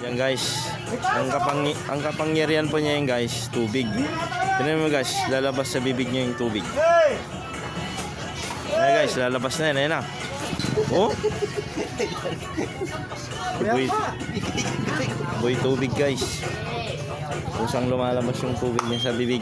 Yan guys, ang kapangyarihan po niya yan guys, tubig. Tignan mo guys, lalabas sa bibig niya yung tubig. Ayan guys, lalabas na yan, ayan na. Oh? Boy tubig guys. Kusang lumalabas yung tubig niya sa bibig.